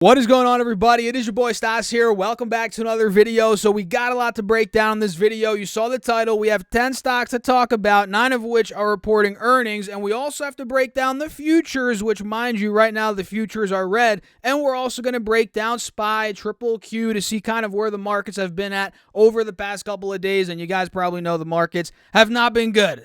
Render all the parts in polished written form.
What is going on, everybody? It is your boy Stas here. Welcome back to another video. So we got a lot to break down in this video. You saw the title. We have 10 stocks to talk about, 9 of which are reporting earnings, and we also have to break down the futures, which, mind you, right now the futures are red, and we're also going to break down SPY, Triple Q to see kind of where the markets have been at over the past couple of days, and you guys probably know the markets have not been good.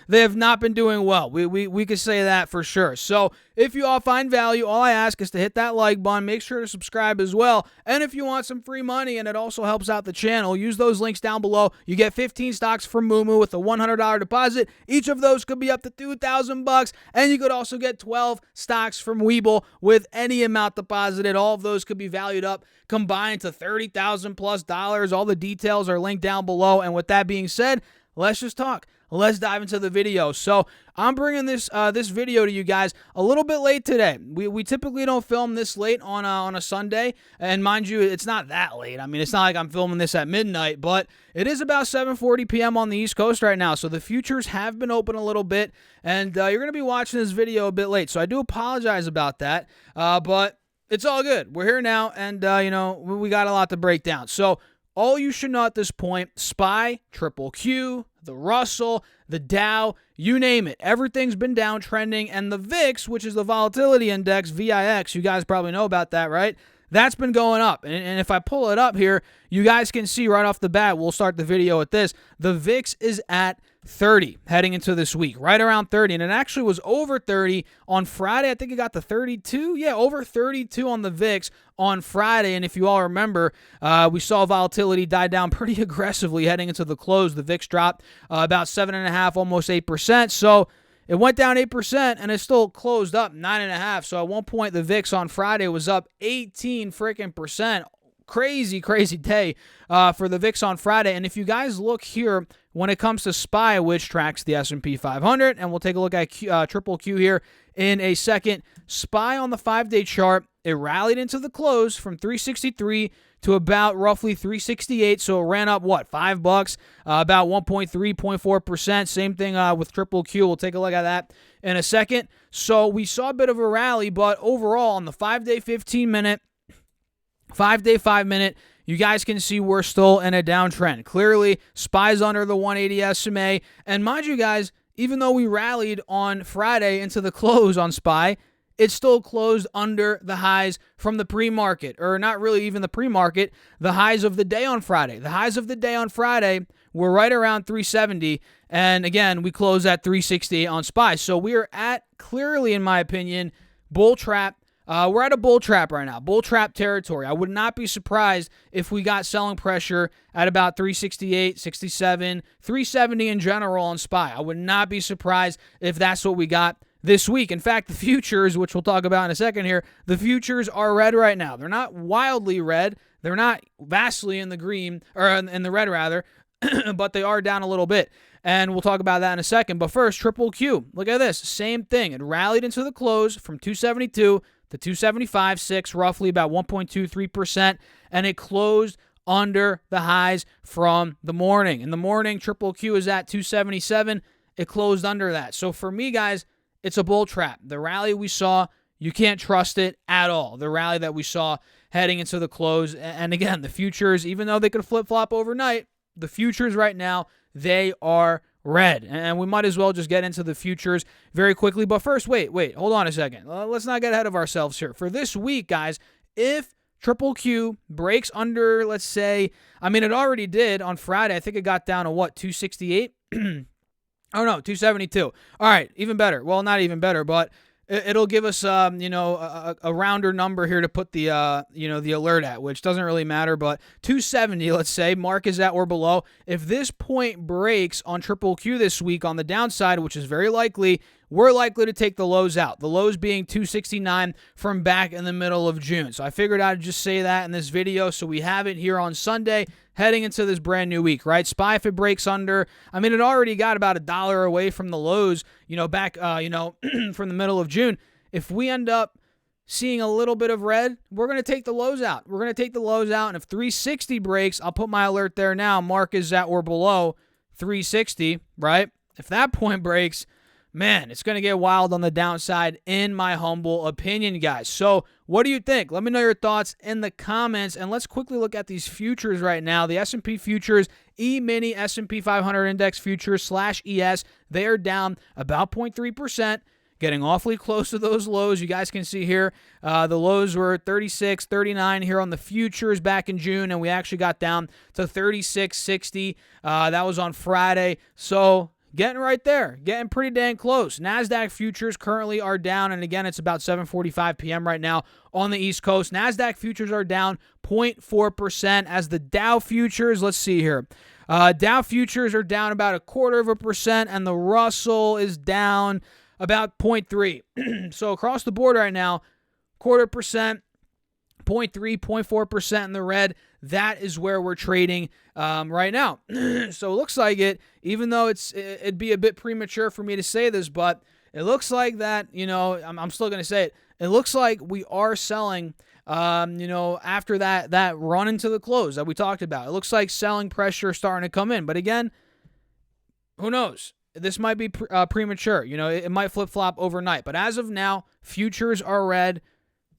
They have not been doing well. We could say that for sure. So if you all find value, all I ask is to hit that like button. Make sure to subscribe as well. And if you want some free money and it also helps out the channel, use those links down below. You get 15 stocks from Moomoo with a $100 deposit. Each of those could be up to $2,000. And you could also get 12 stocks from Webull with any amount deposited. All of those could be valued up combined to $30,000 plus. All the details are linked down below. And with that being said, let's just talk. Let's dive into the video. So I'm bringing this video to you guys a little bit late today. We typically don't film this late on a Sunday, and mind you, it's not that late. I mean, it's not like I'm filming this at midnight, but it is about 7:40 p.m. on the East Coast right now. So the futures have been open a little bit, and you're going to be watching this video a bit late. So I do apologize about that, but it's all good. We're here now, and we got a lot to break down. So all you should know at this point: SPY, Triple Q, the Russell, the Dow, you name it. Everything's been downtrending, and the VIX, which is the volatility index, VIX, you guys probably know about that, right? That's been going up. And if I pull it up here, you guys can see right off the bat, we'll start the video with this. The VIX is at 30 heading into this week, right around 30. And it actually was over 30 on Friday. I think it got to 32. Yeah, over 32 on the VIX on Friday. And if you all remember, we saw volatility die down pretty aggressively heading into the close. The VIX dropped about 7.5%, almost 8%. So it went down 8%, and it still closed up 9.5%. So at one point, the VIX on Friday was up 18 freaking percent. Crazy day for the VIX on Friday. And if you guys look here, when it comes to SPY, which tracks the S&P 500, and we'll take a look at Triple Q here in a second. SPY on the 5-day chart, it rallied into the close from 363 to about roughly 368. So it ran up, what, $5, about 1.3.4%. Same thing with Triple Q. We'll take a look at that in a second. So we saw a bit of a rally, but overall on the 5-day, 15-minute, 5-day, 5-minute, you guys can see we're still in a downtrend. Clearly, SPY's under the 180 SMA. And mind you guys, even though we rallied on Friday into the close on SPY, it still closed under the highs from the pre-market, or not really even the pre-market, the highs of the day on Friday. The highs of the day on Friday were right around 370, and again, we closed at 368 on SPY. So we are at, clearly in my opinion, bull trap. We're at a bull trap right now, bull trap territory. I would not be surprised if we got selling pressure at about 368, 67, 370 in general on SPY. I would not be surprised if that's what we got this week. In fact, the futures, which we'll talk about in a second here, the futures are red right now. They're not wildly red. They're not vastly in the green, or in the red rather, but they are down a little bit. And we'll talk about that in a second. But first, Triple Q. Look at this. Same thing. It rallied into the close from 272 to 275.6, roughly about 1.23%. And it closed under the highs from the morning. In the morning, Triple Q is at 277. It closed under that. So for me, guys, it's a bull trap. The rally we saw, you can't trust it at all. The rally that we saw heading into the close. And again, the futures, even though they could flip-flop overnight, the futures right now, they are red. And we might as well just get into the futures very quickly. But first, wait, hold on a second. Let's not get ahead of ourselves here. For this week, guys, if Triple Q breaks under, let's say, I mean, it already did on Friday. I think it got down to what, 268? Oh, no, 272. All right, even better. Well, not even better, but it'll give us, a rounder number here to put the alert at, which doesn't really matter, but 270, let's say, mark is at or below. If this point breaks on Triple Q this week on the downside, which is very likely, we're likely to take the lows out. The lows being 269 from back in the middle of June. So I figured I'd just say that in this video so we have it here on Sunday heading into this brand new week, right? SPY, if it breaks under, I mean, it already got about $1 away from the lows, back, from the middle of June. If we end up seeing a little bit of red, we're going to take the lows out. We're going to take the lows out, and if 360 breaks, I'll put my alert there now. Mark is at or below 360, right? If that point breaks, man, it's going to get wild on the downside in my humble opinion, guys. So what do you think? Let me know your thoughts in the comments, and let's quickly look at these futures right now. The S&P futures, E-mini S&P 500 index futures /ES, they are down about 0.3%. Getting awfully close to those lows. You guys can see here, the lows were 36, 39 here on the futures back in June, and we actually got down to 36.60. That was on Friday. So getting right there, getting pretty dang close. NASDAQ futures currently are down, and again, it's about 7:45 p.m. right now on the East Coast. NASDAQ futures are down 0.4% as the Dow futures, let's see here. Dow futures are down about 0.25%, and the Russell is down about 0.3. So across the board right now, 0.25%, 0.3, 0.4% in the red. That is where we're trading right now. So it looks like it, even though it'd be a bit premature for me to say this, but it looks like that, I'm still going to say it. It looks like we are selling, after that run into the close that we talked about. It looks like selling pressure starting to come in. But again, who knows? This might be premature. It might flip-flop overnight. But as of now, futures are red,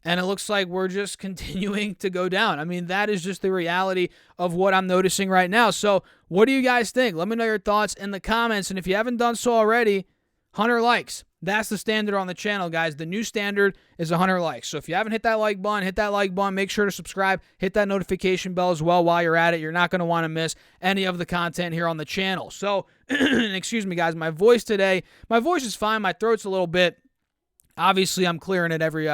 and it looks like we're just continuing to go down. I mean, that is just the reality of what I'm noticing right now. So what do you guys think? Let me know your thoughts in the comments. And if you haven't done so already, 100 likes. That's the standard on the channel, guys. The new standard is 100 likes. So if you haven't hit that like button, hit that like button. Make sure to subscribe. Hit that notification bell as well while you're at it. You're not going to want to miss any of the content here on the channel. So, excuse me, guys. My voice today, my voice is fine. My throat's a little bit, obviously, I'm clearing it every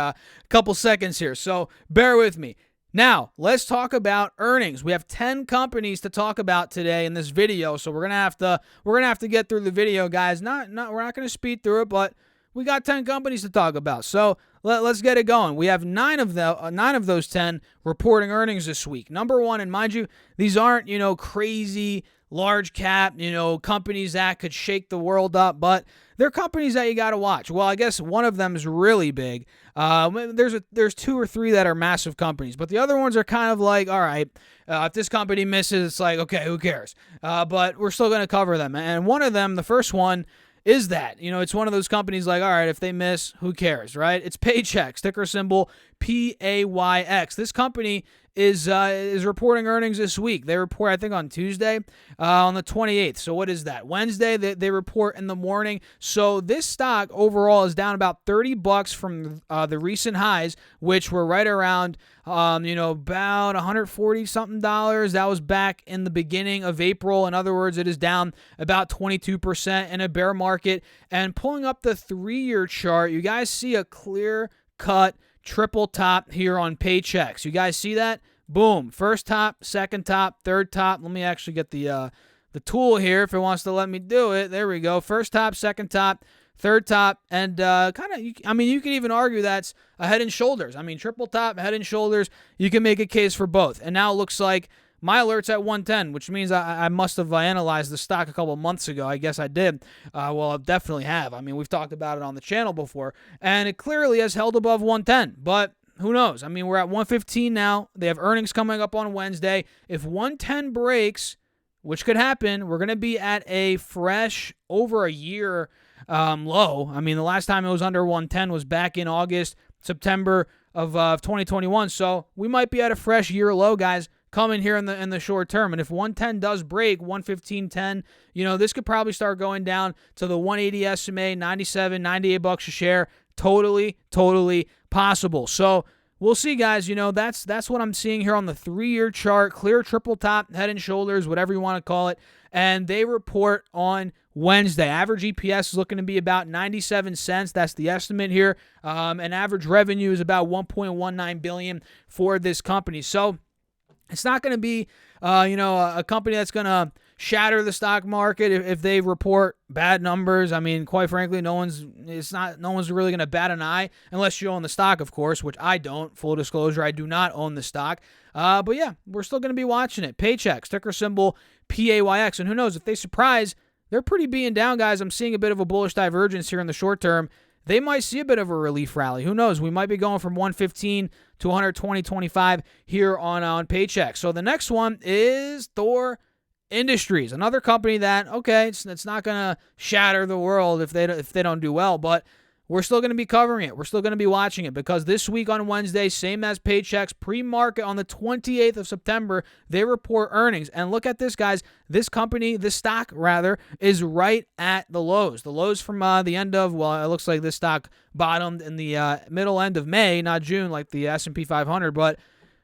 couple seconds here. So bear with me. Now, let's talk about earnings. We have 10 companies to talk about today in this video, so we're gonna have to get through the video, guys. We're not gonna speed through it, but we got 10 companies to talk about. So let's get it going. We have nine of those 10 reporting earnings this week. Number one, and mind you, these aren't crazy large cap, companies that could shake the world up, but they're companies that you got to watch. Well, I guess one of them is really big. There's two or three that are massive companies, but the other ones are kind of like, all right, if this company misses, it's like, okay, who cares? But we're still going to cover them. And one of them, the first one, is that, it's one of those companies like, all right, if they miss, who cares, right? It's Paychex, ticker symbol PAYX. This company is reporting earnings this week. They report, I think, on Tuesday, on the 28th. So what is that? Wednesday, they report in the morning. So this stock overall is down about $30 from the recent highs, which were right around, about $140-something. That was back in the beginning of April. In other words, it is down about 22% in a bear market. And pulling up the 3-year chart, you guys see a clear-cut triple top here on Paychex. You guys see that? Boom. First top, second top, third top. Let me actually get the tool here if it wants to let me do it. There we go. First top, second top, third top, and you can even argue that's a head and shoulders. I mean, triple top, head and shoulders. You can make a case for both. And now it looks like my alert's at 110, which means I must have analyzed the stock a couple months ago. I guess I did. Well, I definitely have. I mean, we've talked about it on the channel before, and it clearly has held above 110, but who knows? I mean, we're at 115 now. They have earnings coming up on Wednesday. If 110 breaks, which could happen, we're going to be at a fresh, over a year low. I mean, the last time it was under 110 was back in August, September of 2021, so we might be at a fresh year low, guys, coming here in the short term. And if 110 does break, 115.10, this could probably start going down to the 180 SMA, 97, 98 bucks a share. Totally possible. So we'll see, guys. That's what I'm seeing here on the 3-year chart. Clear triple top, head and shoulders, whatever you want to call it. And they report on Wednesday. Average EPS is looking to be about 97 cents. That's the estimate here. And average revenue is about $1.19 billion for this company. So it's not going to be, a company that's going to shatter the stock market if they report bad numbers. I mean, quite frankly, no one's really going to bat an eye unless you own the stock, of course, which I don't. Full disclosure, I do not own the stock. But yeah, we're still going to be watching it. Paychex, ticker symbol PAYX. And who knows, if they surprise, they're pretty being down, guys. I'm seeing a bit of a bullish divergence here in the short term. They might see a bit of a relief rally. Who knows? We might be going from 115 to 120.25 here on Paychex. So the next one is ThinkOrSwim. Industries, another company that, okay, it's not going to shatter the world if they don't do well, but we're still going to be covering it. We're still going to be watching it because this week on Wednesday, same as Paychex, pre-market on the 28th of September, they report earnings. And look at this, guys. This company, this stock, rather, is right at the lows. The lows from the end of, well, it looks like this stock bottomed in the middle end of May, not June, like the S&P 500, but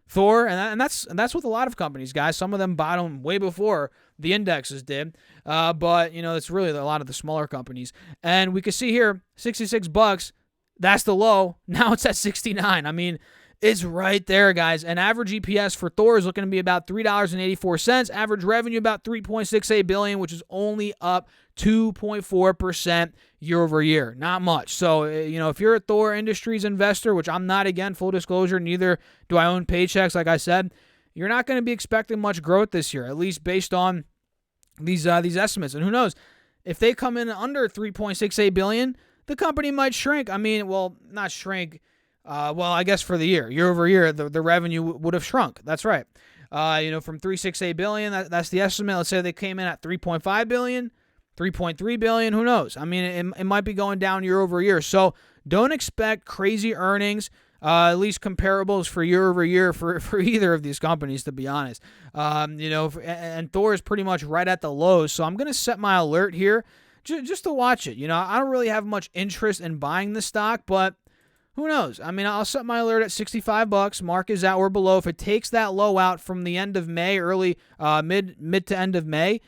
Thor, and that's with a lot of companies, guys. Some of them bottom way before the indexes did, but it's really a lot of the smaller companies. And we can see here, $66. That's the low. Now it's at 69. I mean, it's right there, guys. And average EPS for Thor is looking to be about $3.84. Average revenue about $3.68 billion, which is only up 2.4% year over year. Not much. So, if you're a Thor Industries investor, which I'm not, again, full disclosure, neither do I own Paychex, like I said, you're not going to be expecting much growth this year, at least based on these estimates. And who knows, if they come in under $3.68 billion, the company might shrink. I mean, well, not shrink. I guess for the year over year, the revenue would have shrunk. That's right. From $3.68 billion, that's the estimate. Let's say they came in at $3.5 billion, $3.3 billion. Who knows? I mean, it might be going down year over year. So don't expect crazy earnings. At least comparables for year over year for either of these companies, to be honest. And Thor is pretty much right at the lows. So I'm going to set my alert here just to watch it. I don't really have much interest in buying the stock, but who knows? I mean, I'll set my alert at $65. Mark is at or below. If it takes that low out from the end of May, early mid to end of May,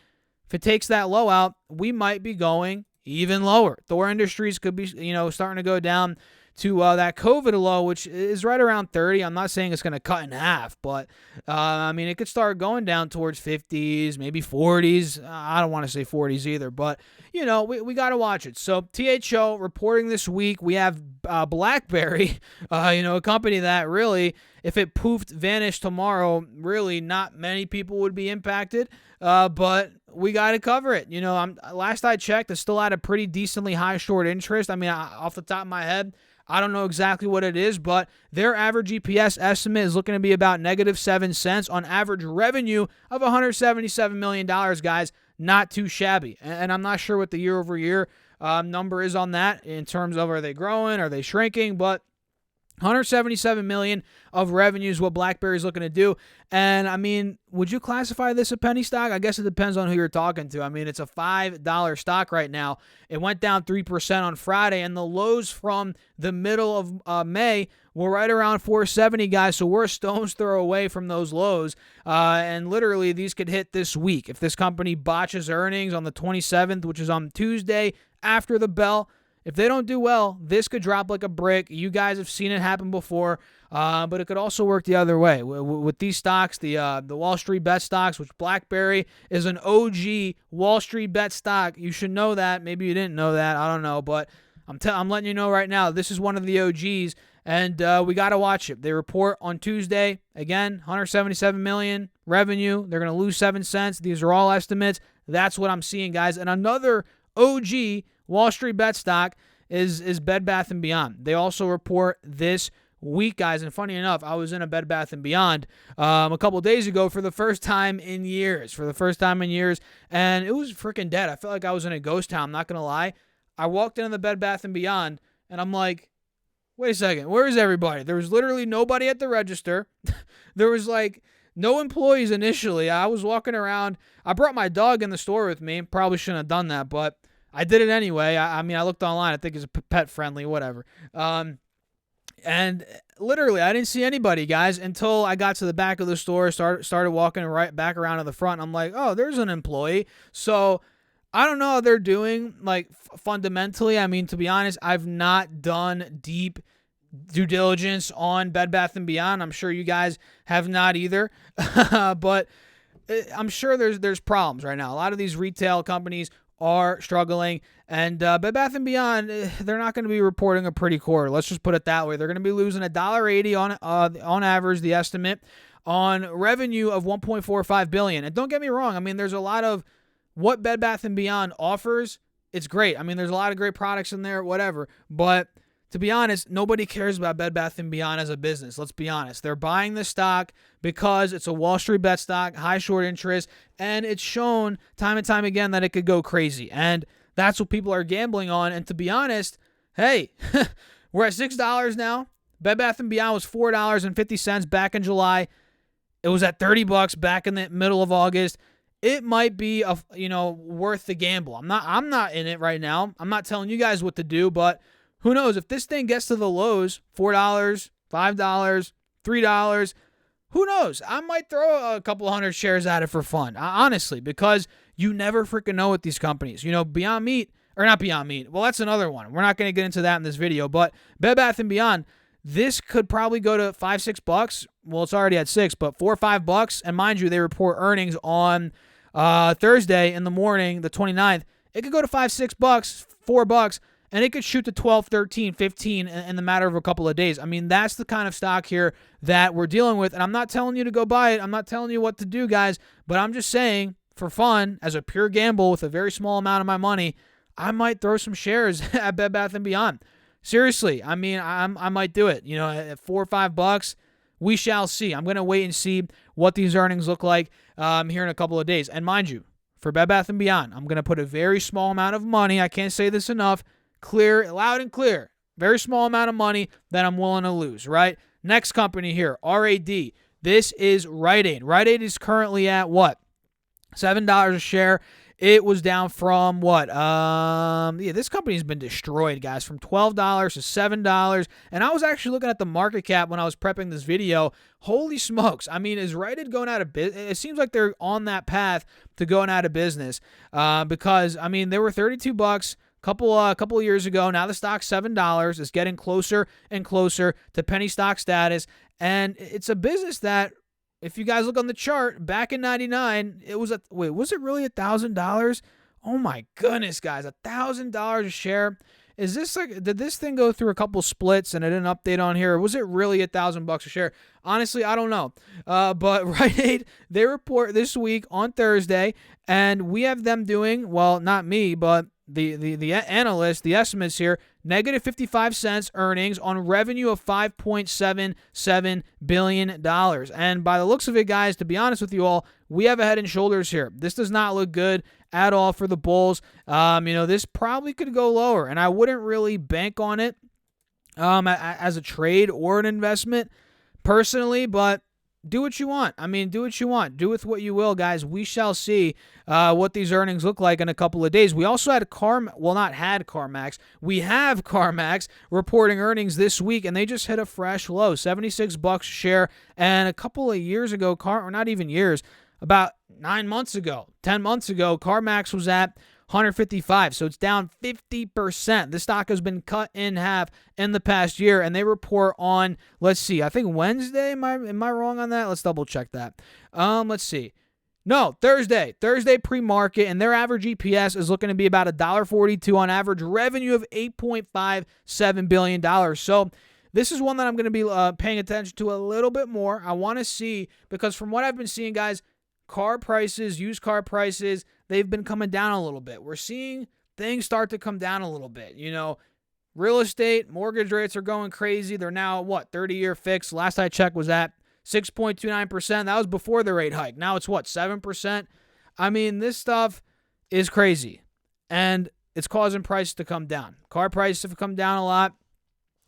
if it takes that low out, we might be going even lower. Thor Industries could be, starting to go down to that COVID low, which is right around 30. I'm not saying it's going to cut in half, but it could start going down towards 50s, maybe 40s. I don't want to say 40s either, but we got to watch it. So THO reporting this week. We have BlackBerry, a company that really, if it poofed, vanished tomorrow, really not many people would be impacted. But we got to cover it. Last I checked, it's still at a pretty decently high short interest. I mean, off the top of my head, I don't know exactly what it is, but their average EPS estimate is looking to be about -7 cents on average revenue of $177 million, guys. Not too shabby. And I'm not sure what the year-over-year number is on that in terms of, are they growing, are they shrinking, but $177 million of revenue is what BlackBerry is looking to do. And, I mean, would you classify this a penny stock? I guess it depends on who you're talking to. I mean, it's a $5 stock right now. It went down 3% on Friday, and the lows from the middle of May were right around 470, guys. So we're a stone's throw away from those lows. And literally, these could hit this week. If this company botches earnings on the 27th, which is on Tuesday after the bell, if they don't do well, this could drop like a brick. You guys have seen it happen before, but it could also work the other way. With these stocks, the Wall Street bet stocks, which BlackBerry is an OG Wall Street bet stock. You should know that. Maybe you didn't know that. I don't know, but I'm letting you know right now, this is one of the OGs, and we got to watch it. They report on Tuesday. Again, $177 million revenue. They're going to lose 7 cents. These are all estimates. That's what I'm seeing, guys. And another OG Wall Street bet stock is Bed Bath & Beyond. They also report this week, guys. And funny enough, I was in a Bed Bath & Beyond a couple days ago for the first time in years. And it was freaking dead. I felt like I was in a ghost town. I'm not going to lie. I walked into the Bed Bath & Beyond, and I'm like, wait a second. Where is everybody? There was literally nobody at the register. There was like no employees initially. I was walking around. I brought my dog in the store with me. Probably shouldn't have done that, but I did it anyway. I mean, I looked online. I think it's pet friendly, whatever. And literally, I didn't see anybody, guys, until I got to the back of the store, started walking right back around to the front. I'm like, oh, there's an employee. So I don't know how they're doing, like, fundamentally. I mean, to be honest, I've not done deep due diligence on Bed Bath & Beyond. I'm sure you guys have not either. But I'm sure there's problems right now. A lot of these retail companies are struggling, and Bed Bath & Beyond, they're not going to be reporting a pretty quarter. Let's just put it that way. They're going to be losing $1.80 on average, the estimate, on revenue of $1.45 billion. And don't get me wrong, I mean, there's a lot of what Bed Bath & Beyond offers. It's great. I mean, there's a lot of great products in there, whatever. But to be honest, nobody cares about Bed Bath & Beyond as a business. Let's be honest. They're buying the stock because it's a Wall Street bet stock, high short interest, and it's shown time and time again that it could go crazy. And that's what people are gambling on. And to be honest, hey, we're at $6 now. Bed Bath & Beyond was $4.50 back in July. It was at $30 back in the middle of August. It might be worth the gamble. I'm not in it right now. I'm not telling you guys what to do, but who knows? If this thing gets to the lows, $4, $5, $3, who knows? I might throw a couple hundred shares at it for fun, honestly, because you never freaking know with these companies. Beyond Meat, or not Beyond Meat. Well, that's another one. We're not going to get into that in this video, but Bed Bath & Beyond, this could probably go to $5, $6. Well, it's already at $6, but $4 or $5. And mind you, they report earnings on Thursday in the morning, the 29th. It could go to $5, $6, $4, and it could shoot to 12, 13, 15 in the matter of a couple of days. I mean, that's the kind of stock here that we're dealing with. And I'm not telling you to go buy it. I'm not telling you what to do, guys. But I'm just saying, for fun, as a pure gamble with a very small amount of my money, I might throw some shares at Bed Bath & Beyond. Seriously, I mean, I might do it. At $4 or $5, we shall see. I'm going to wait and see what these earnings look like here in a couple of days. And mind you, for Bed Bath & Beyond, I'm going to put a very small amount of money. I can't say this enough. Clear, loud and clear. Very small amount of money that I'm willing to lose, right? Next company here, RAD. This is Rite Aid. Rite Aid is currently at what? $7 a share. It was down from what? This company's been destroyed, guys, from $12 to $7. And I was actually looking at the market cap when I was prepping this video. Holy smokes. I mean, is Rite Aid going out of business? It seems like they're on that path to going out of business because, I mean, they were $32 couple of years ago. Now the stock's $7. It's getting closer and closer to penny stock status. And it's a business that, if you guys look on the chart, back in 99, it was was it really $1,000? Oh my goodness, guys, $1,000 a share. Is this did this thing go through a couple splits and it didn't update on here? Or was it really $1,000 a share? Honestly, I don't know. But Rite Aid, they report this week on Thursday, and we have them doing, well, not me, but the analyst, the estimates here, negative 55 cents earnings on revenue of $5.77 billion. And by the looks of it, guys, to be honest with you all, we have a head and shoulders here. This does not look good at all for the Bulls. This probably could go lower, and I wouldn't really bank on it as a trade or an investment personally, but do what you want. I mean, do what you want. Do with what you will, guys. We shall see what these earnings look like in a couple of days. We also had CarMax. We have CarMax reporting earnings this week, and they just hit a fresh low, $76 a share. And a couple of years ago, or not even years, about 9 months ago, 10 months ago, CarMax was at 155, so it's down 50%. The stock has been cut in half in the past year, and they report on, let's see, I think Wednesday. Am I wrong on that? Let's double check that. Let's see. No, Thursday pre-market, and their average EPS is looking to be about $1.42 on average, revenue of $8.57 billion. So this is one that I'm going to be paying attention to a little bit more. I want to see, because from what I've been seeing, guys, car prices, used car prices, they've been coming down a little bit. We're seeing things start to come down a little bit. Real estate, mortgage rates are going crazy. They're now, 30-year fixed. Last I checked was at 6.29%. That was before the rate hike. Now it's 7%? I mean, this stuff is crazy, and it's causing prices to come down. Car prices have come down a lot,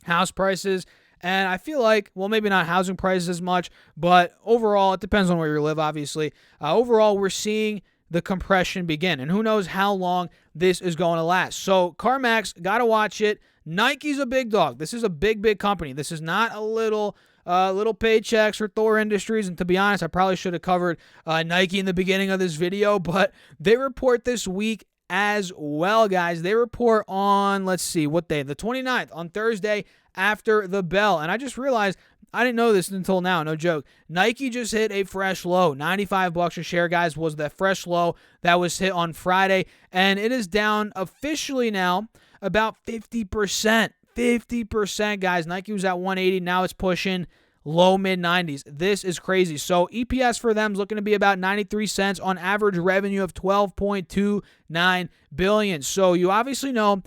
house prices. And I feel like, well, maybe not housing prices as much, but overall, it depends on where you live, obviously. Overall, we're seeing the compression begin, and who knows how long this is going to last. So CarMax, got to watch it. Nike's a big dog. This is a big, big company. This is not a little paychecks for Thor Industries. And to be honest, I probably should have covered Nike in the beginning of this video, but they report this week as well, guys. They report on, let's see, what day? The 29th, on Thursday, after the bell. And I just realized, I didn't know this until now, no joke. Nike just hit a fresh low. $95 a share, guys, was the fresh low that was hit on Friday. And it is down officially now about 50%. 50%, guys. Nike was at 180. Now it's pushing low mid-90s. This is crazy. So EPS for them is looking to be about 93 cents on average revenue of $12.29 billion. So you obviously know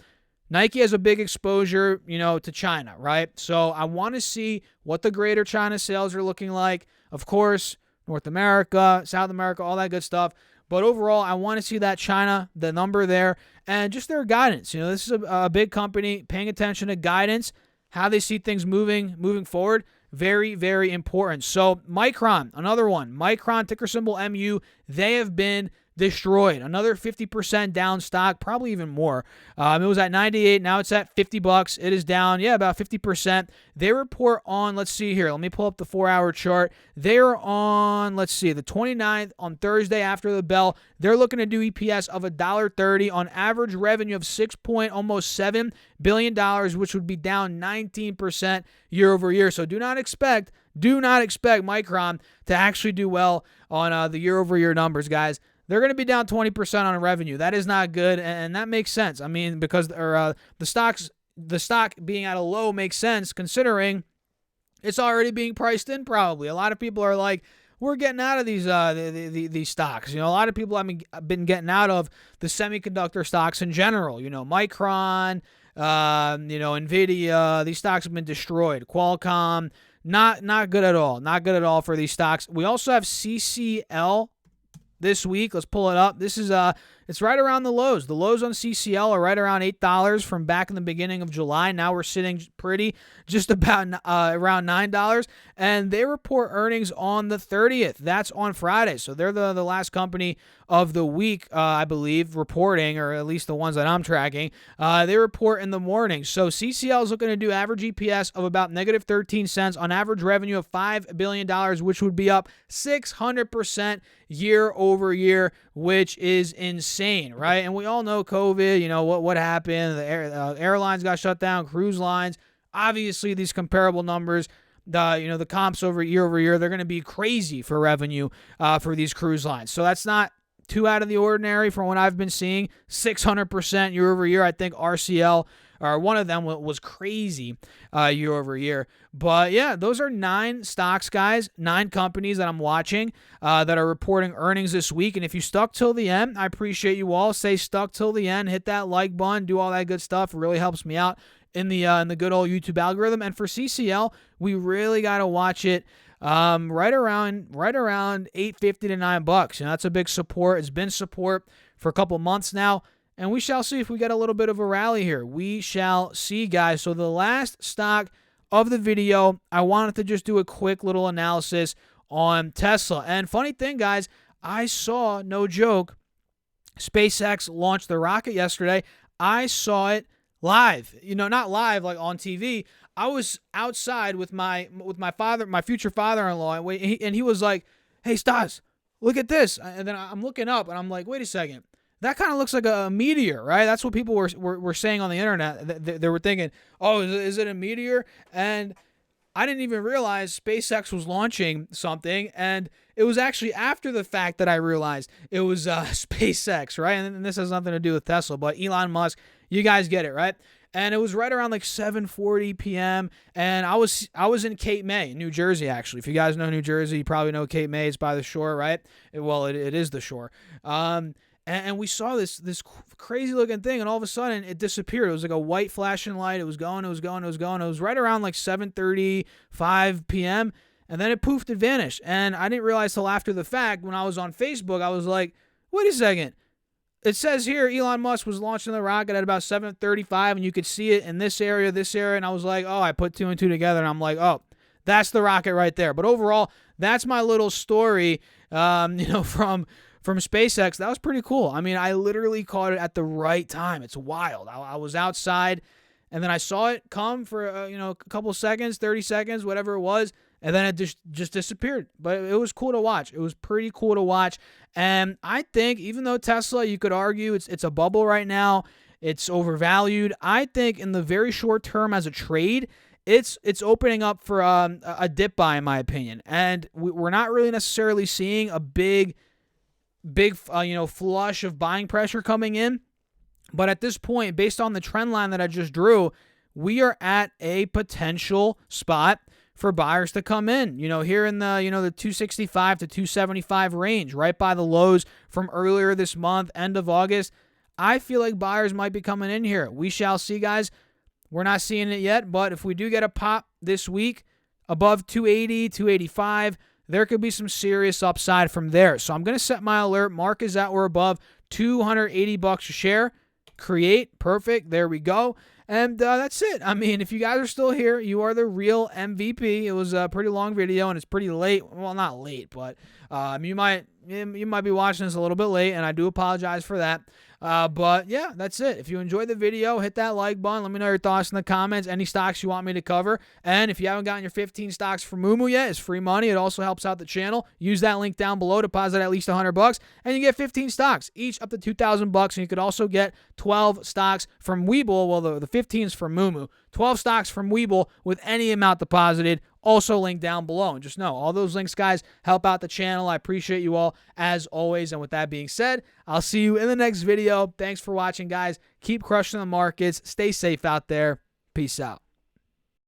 Nike has a big exposure, to China, right? So I want to see what the greater China sales are looking like. Of course, North America, South America, all that good stuff. But overall, I want to see that China, the number there, and just their guidance. This is a big company paying attention to guidance, how they see things moving forward. Very, very important. So Micron, another one. Micron, ticker symbol MU, they have been destroyed. Another 50% down stock, probably even more. It was at 98. Now it's at $50. It is down, about 50%. They report on, let's see here. Let me pull up the 4-hour chart. They're on, let's see, the 29th on Thursday after the bell. They're looking to do EPS of $1.30 on average revenue of almost $7 billion, which would be down 19% year over year. So do not expect Micron to actually do well on the year over year numbers, guys. They're going to be down 20% on revenue. That is not good, and that makes sense. I mean, because the stock being at a low makes sense considering it's already being priced in. Probably a lot of people are like, we're getting out of these stocks. A lot of people have been getting out of the semiconductor stocks in general. Micron, Nvidia. These stocks have been destroyed. Qualcomm, not good at all. Not good at all for these stocks. We also have CCL this week. Let's pull it up. This is it's right around the lows. The lows on CCL are right around $8 from back in the beginning of July. Now we're sitting pretty just about around $9, and they report earnings on the 30th. That's on Friday. So they're the last company of the week, I believe, reporting, or at least the ones that I'm tracking. They report in the morning. So CCL is looking to do average EPS of about negative 13 cents on average revenue of $5 billion, which would be up 600% year over year, which is insane, right? And we all know COVID, what happened. The airlines got shut down, cruise lines. Obviously, these comparable numbers, the comps over year, they're going to be crazy for revenue for these cruise lines. So that's not too out of the ordinary from what I've been seeing. 600% year over year. I think RCL, or one of them, was crazy year over year. But yeah, those are 9 stocks, guys, 9 companies that I'm watching that are reporting earnings this week. And if you stuck till the end, I appreciate you all. Stay stuck till the end. Hit that like button. Do all that good stuff. It really helps me out in the good old YouTube algorithm. And for CCL, we really got to watch it right around $8.50 to $9. That's a big support. It's been support for a couple months now. And we shall see if we get a little bit of a rally here. We shall see, guys. So the last stock of the video, I wanted to just do a quick little analysis on Tesla. And funny thing, guys, I saw, no joke, SpaceX launched the rocket yesterday. I saw it live. Not live like on TV. I was outside with my father, my future father-in-law, and he was like, "Hey, Stas, look at this." And then I'm looking up, and I'm like, "Wait a second. That kind of looks like a meteor, right?" That's what people were saying on the internet. They were thinking, "Oh, is it a meteor?" And I didn't even realize SpaceX was launching something, and it was actually after the fact that I realized it was SpaceX, right? And this has nothing to do with Tesla, but Elon Musk, you guys get it, right? And it was right around like 7:40 p.m. And I was in Cape May, New Jersey, actually. If you guys know New Jersey, you probably know Cape May. It's by the shore, right? It is the shore. And we saw this crazy looking thing, and all of a sudden it disappeared. It was like a white flashing light. It was going. It was right around like 7:35 p.m. And then it poofed and vanished. And I didn't realize till after the fact when I was on Facebook, I was like, wait a second. It says here Elon Musk was launching the rocket at about 7:35, and you could see it in this area. And I was like, oh, I put 2 and 2 together, and I'm like, oh, that's the rocket right there. But overall, that's my little story, from SpaceX. That was pretty cool. I mean, I literally caught it at the right time. It's wild. I was outside, and then I saw it come for a couple seconds, 30 seconds, whatever it was, and then it just disappeared. But it was cool to watch. It was pretty cool to watch. And I think even though Tesla, you could argue it's a bubble right now, it's overvalued, I think in the very short term as a trade, it's opening up for a dip buy, in my opinion. And we're not really necessarily seeing a big flush of buying pressure coming in. But at this point, based on the trend line that I just drew, we are at a potential spot for buyers to come in, here in the 265 to 275 range, right by the lows from earlier this month, end of August. I feel like buyers might be coming in here. We shall see, guys. We're not seeing it yet, but if we do get a pop this week above 280, 285, there could be some serious upside from there. So I'm going to set my alert. Mark is at or above $280 a share. Create. Perfect. There we go. And that's it. I mean, if you guys are still here, you are the real MVP. It was a pretty long video, and it's pretty late. Well, not late, but you might be watching this a little bit late, and I do apologize for that. But yeah, that's it. If you enjoyed the video, hit that like button. Let me know your thoughts in the comments. Any stocks you want me to cover. And if you haven't gotten your 15 stocks from Moomoo yet, it's free money. It also helps out the channel. Use that link down below. Deposit at least $100, and you get 15 stocks, each up to $2,000. And you could also get 12 stocks from Webull. Well, the 15 is from Moomoo. 12 stocks from Webull with any amount deposited. Also linked down below. And just know, all those links, guys, help out the channel. I appreciate you all, as always. And with that being said, I'll see you in the next video. Thanks for watching, guys. Keep crushing the markets. Stay safe out there. Peace out.